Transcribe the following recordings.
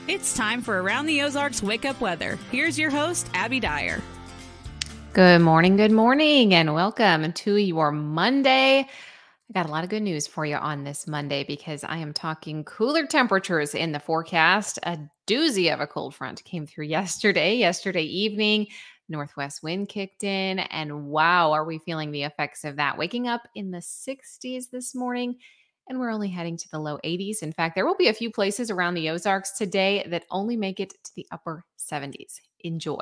It's time for Around the Ozarks Wake Up Weather. Here's your host, Abby Dyer. Good morning, and welcome to your Monday. I got a lot of good news for you on this Monday because I am talking cooler temperatures in the forecast. A doozy of a cold front came through yesterday evening. Northwest wind kicked in, and wow, are we feeling the effects of that? Waking up in the 60s this morning, and we're only heading to the low 80s. In fact, there will be a few places around the Ozarks today that only make it to the upper 70s. Enjoy.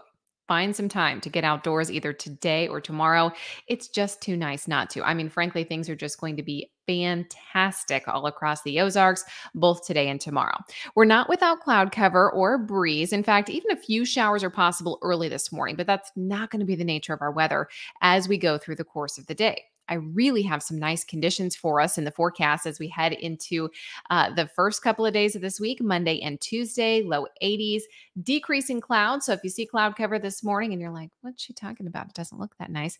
Find some time to get outdoors either today or tomorrow. It's just too nice not to. I mean, frankly, things are just going to be fantastic all across the Ozarks, both today and tomorrow. We're not without cloud cover or breeze. In fact, even a few showers are possible early this morning, but that's not going to be the nature of our weather as we go through the course of the day. I really have some nice conditions for us in the forecast as we head into the first couple of days of this week, Monday and Tuesday, low 80s, decreasing clouds. So if you see cloud cover this morning and you're like, what's she talking about? It doesn't look that nice.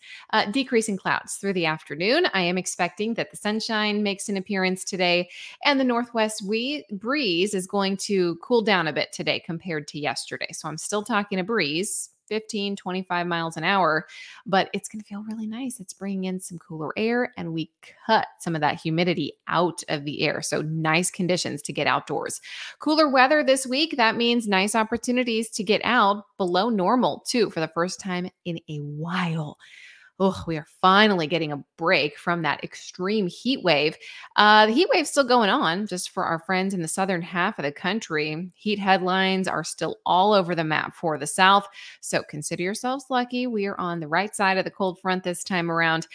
Decreasing clouds through the afternoon. I am expecting that the sunshine makes an appearance today, and the northwest breeze is going to cool down a bit today compared to yesterday. So I'm still talking a breeze, 15, 25 miles an hour, but it's going to feel really nice. It's bringing in some cooler air, and we cut some of that humidity out of the air. So nice conditions to get outdoors. Cooler weather this week. That means nice opportunities to get out below normal too for the first time in a while. Oh, we are finally getting a break from that extreme heat wave. The heat wave's still going on just for our friends in the southern half of the country. Heat headlines are still all over the map for the south. So consider yourselves lucky. We are on the right side of the cold front this time around.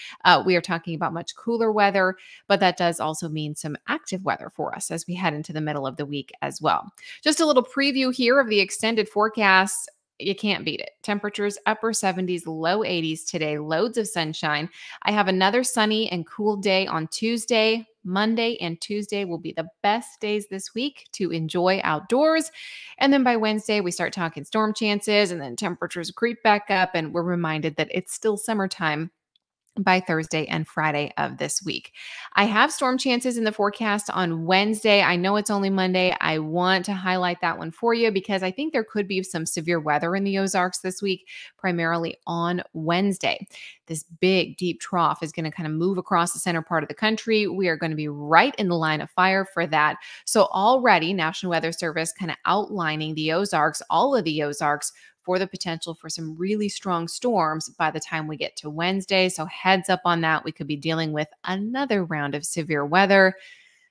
We are talking about much cooler weather, but that does also mean some active weather for us as we head into the middle of the week as well. Just a little preview here of the extended forecast. You can't beat it. Temperatures upper 70s, low 80s today, loads of sunshine. I have another sunny and cool day on Tuesday. Monday and Tuesday will be the best days this week to enjoy outdoors. And then by Wednesday, we start talking storm chances, and then temperatures creep back up, and we're reminded that it's still summertime by Thursday and Friday of this week. I have storm chances in the forecast on Wednesday. I know it's only Monday. I want to highlight that one for you because I think there could be some severe weather in the Ozarks this week, primarily on Wednesday. This big, deep trough is going to kind of move across the center part of the country. We are going to be right in the line of fire for that. So already National Weather Service kind of outlining the Ozarks, all of the Ozarks, for the potential for some really strong storms by the time we get to Wednesday. So heads up on that. We could be dealing with another round of severe weather.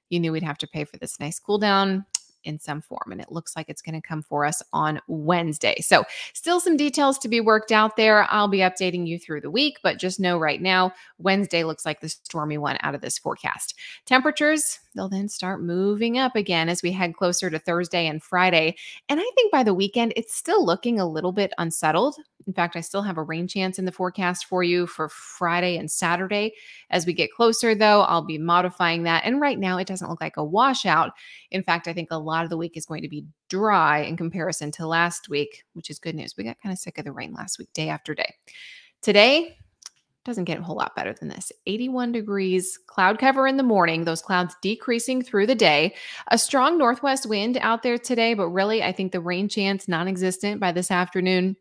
You knew we'd have to pay for this nice cool down in some form, and it looks like it's going to come for us on Wednesday. So still some details to be worked out there. I'll be updating you through the week, but just know right now, Wednesday looks like the stormy one out of this forecast. Temperatures, they'll then start moving up again as we head closer to Thursday and Friday. And I think by the weekend, it's still looking a little bit unsettled. In fact, I still have a rain chance in the forecast for you for Friday and Saturday. As we get closer, though, I'll be modifying that. And right now, it doesn't look like a washout. In fact, I think a lot of the week is going to be dry in comparison to last week, which is good news. We got kind of sick of the rain last week, day after day. Today, doesn't get a whole lot better than this. 81 degrees, cloud cover in the morning, those clouds decreasing through the day. A strong northwest wind out there today, but really, I think the rain chance non-existent by this afternoon.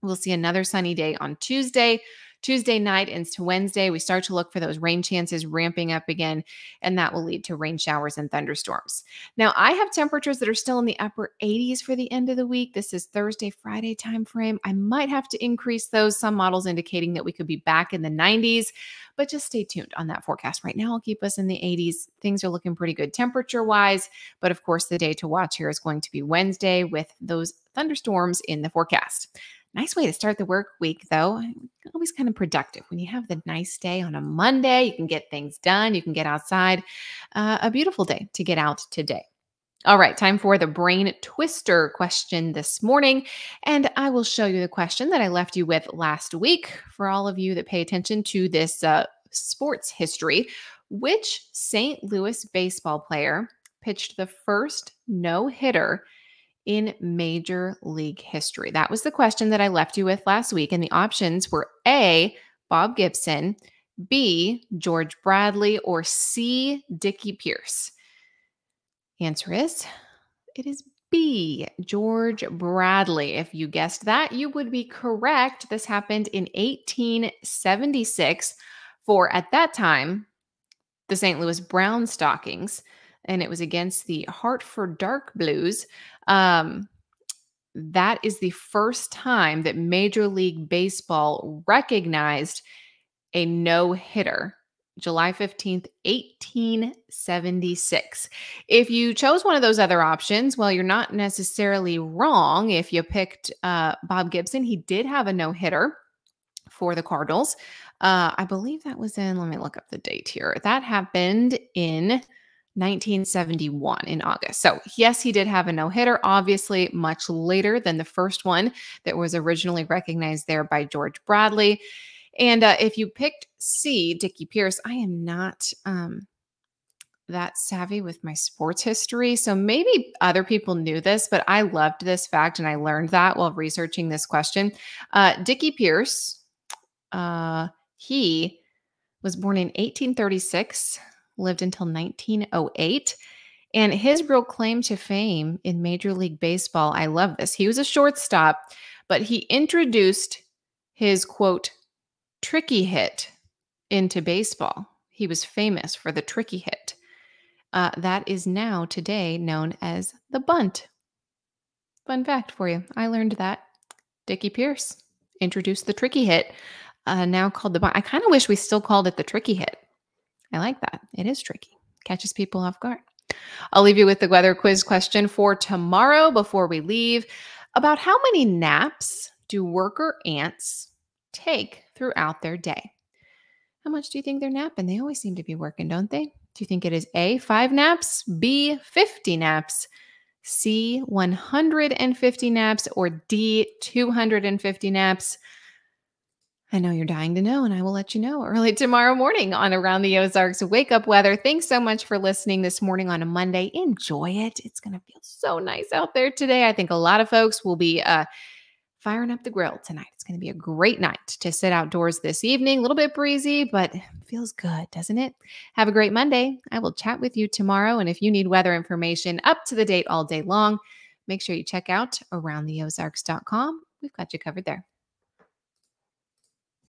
We'll see another sunny day on Tuesday. Tuesday night into Wednesday, we start to look for those rain chances ramping up again, and that will lead to rain showers and thunderstorms. Now, I have temperatures that are still in the upper 80s for the end of the week. This is Thursday, Friday timeframe. I might have to increase those. Some models indicating that we could be back in the 90s, but just stay tuned on that forecast. Right now, I'll keep us in the 80s. Things are looking pretty good temperature-wise, but of course, the day to watch here is going to be Wednesday with those thunderstorms in the forecast. Nice way to start the work week, though. Always kind of productive. When you have the nice day on a Monday, you can get things done. You can get outside. A beautiful day to get out today. All right, time for the brain twister question this morning. And I will show you the question that I left you with last week. For all of you that pay attention to this sports history, which St. Louis baseball player pitched the first no-hitter in Major League history? That was the question that I left you with last week. And the options were A, Bob Gibson, B, George Bradley, or C, Dickie Pierce. Answer is, it is B, George Bradley. If you guessed that, you would be correct. This happened in 1876 for, at that time, the St. Louis Brown Stockings, and it was against the Hartford Dark Blues. That is the first time that Major League Baseball recognized a no-hitter. July 15th, 1876. If you chose one of those other options, well, you're not necessarily wrong. If you picked Bob Gibson, he did have a no-hitter for the Cardinals. I believe that was in, let me look up the date here. That happened in 1971 in August. So yes, he did have a no-hitter, obviously much later than the first one that was originally recognized there by George Bradley. And if you picked C, Dickie Pierce, I am not that savvy with my sports history. So maybe other people knew this, but I loved this fact and I learned that while researching this question. Dickie Pierce, he was born in 1836, lived until 1908. And his real claim to fame in Major League Baseball, I love this. He was a shortstop, but he introduced his, quote, tricky hit into baseball. He was famous for the tricky hit. That is now today known as the bunt. Fun fact for you. I learned that. Dickie Pierce introduced the tricky hit, now called the bunt. I kind of wish we still called it the tricky hit. I like that. It is tricky. Catches people off guard. I'll leave you with the weather quiz question for tomorrow before we leave. About how many naps do worker ants take throughout their day? How much do you think they're napping? They always seem to be working, don't they? Do you think it is A, 5 naps, B, 50 naps, C, 150 naps, or D, 250 naps? I know you're dying to know, and I will let you know early tomorrow morning on Around the Ozarks Wake Up Weather. Thanks so much for listening this morning on a Monday. Enjoy it. It's going to feel so nice out there today. I think a lot of folks will be firing up the grill tonight. It's going to be a great night to sit outdoors this evening. A little bit breezy, but feels good, doesn't it? Have a great Monday. I will chat with you tomorrow. And if you need weather information up to the date all day long, make sure you check out aroundtheozarks.com. We've got you covered there.